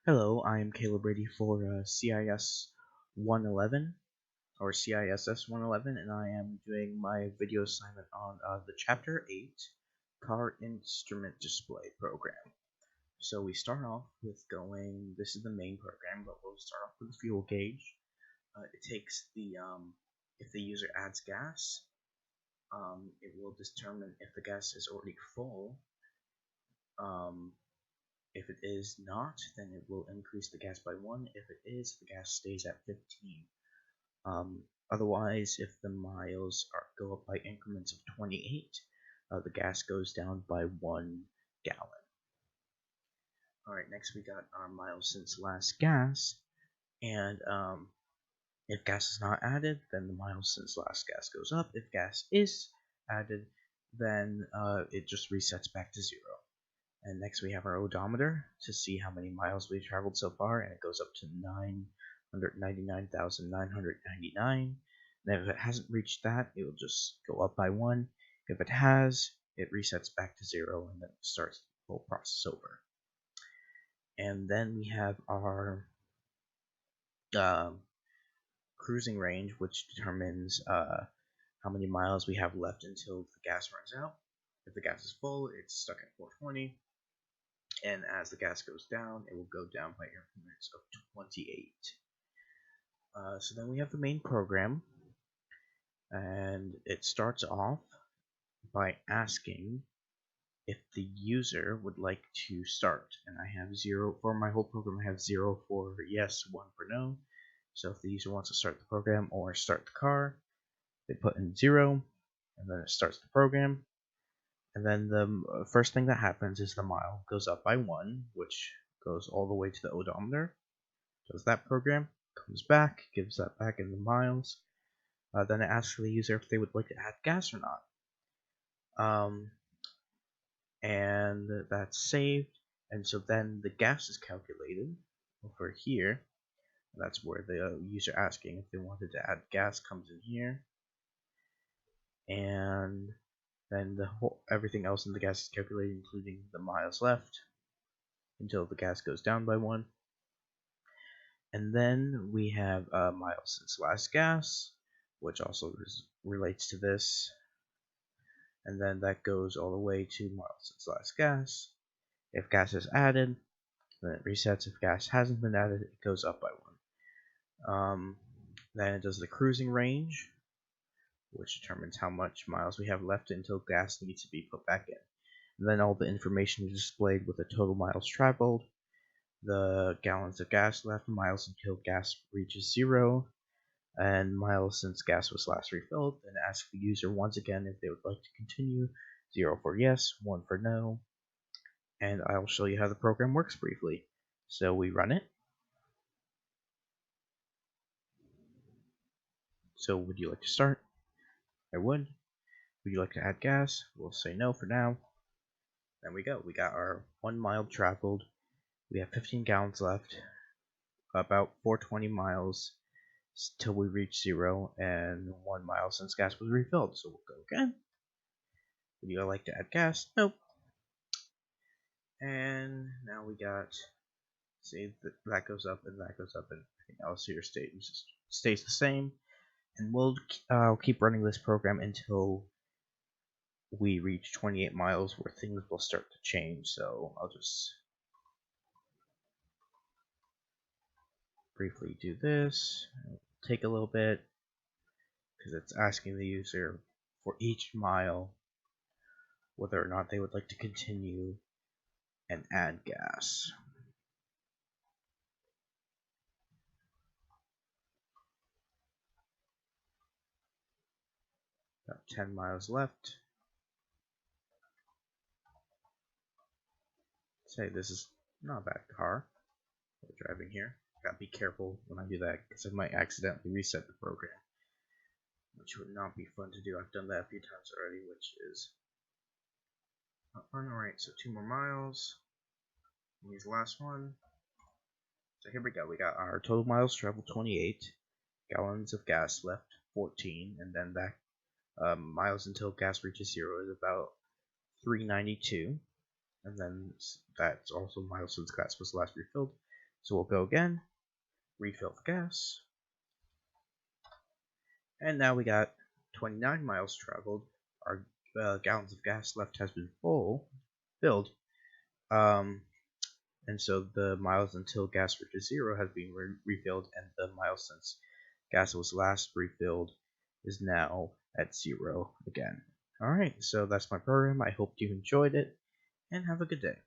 Hello, I am Brady for CIS 111 or CISS 111, and I am doing my video assignment on the Chapter 8 Car Instrument Display program. So we start off with going, this is the main program, but we'll start off with the fuel gauge. It takes if the user adds gas, it will determine if the gas is already full. If it is not, then it will increase the gas by 1. If it is, the gas stays at 15. Otherwise, if the miles go up by increments of 28, the gas goes down by 1 gallon. Alright, next we got our miles since last gas, and if gas is not added, then the miles since last gas goes up. If gas is added, then it just resets back to 0. And next we have our odometer to see how many miles we've traveled so far, and it goes up to 999,999. And if it hasn't reached that, it will just go up by 1. If it has, it resets back to 0, and then it starts the whole process over. And then we have our cruising range, which determines how many miles we have left until the gas runs out. If the gas is full, it's stuck at 420. And as the gas goes down, it will go down by increments of 28. So then we have the main program, and it starts off by asking if the user would like to start. And I have 0 for my whole program. I have 0 for yes, 1 for no. So if the user wants to start the program or start the car, they put in 0, and then it starts the program. And then the first thing that happens is the mile goes up by 1, which goes all the way to the odometer. Does that program, comes back, gives that back in the miles. Then it asks the user if they would like to add gas or not. And that's saved. And so then the gas is calculated over here. That's where the user asking if they wanted to add gas comes in here. And then everything else in the gas is calculated, including the miles left, until the gas goes down by 1. And then we have miles since last gas, which also relates to this. And then that goes all the way to miles since last gas. If gas is added, then it resets. If gas hasn't been added, it goes up by 1. Then it does the cruising range, which determines how much miles we have left until gas needs to be put back in. And then all the information is displayed with the total miles traveled, the gallons of gas left, miles until gas reaches 0, and miles since gas was last refilled. And ask the user once again if they would like to continue. 0 for yes, 1 for no. And I'll show you how the program works briefly. So we run it. So would you like to start? I would. Would you like to add gas? We'll say no for now. Then we go. We got our 1 mile traveled. We have 15 gallons left. About 420 miles till we reach 0, and 1 mile since gas was refilled. So we'll go again. Would you like to add gas? Nope. And now we got, see, that goes up and that goes up, and everything else here stays the same. And we'll keep running this program until we reach 28 miles, where things will start to change. So I'll just briefly do this. It'll take a little bit because it's asking the user for each mile whether or not they would like to continue and add gas. Got 10 miles left. Say this is not a bad car we're driving here. Gotta be careful when I do that because I might accidentally reset the program, which would not be fun to do. I've done that a few times already, which is not fun. Alright, so 2 more miles. Here's the last one. So here we go. We got our total miles traveled 28, gallons of gas left 14, and then that miles until gas reaches 0 is about 392, and then that's also miles since gas was last refilled. So we'll go again, refill the gas, and now we got 29 miles traveled. Our gallons of gas left has been filled. And so the miles until gas reaches 0 has been refilled, and the miles since gas was last refilled is now at 0 again. Alright, so that's my program. I hope you enjoyed it, and have a good day.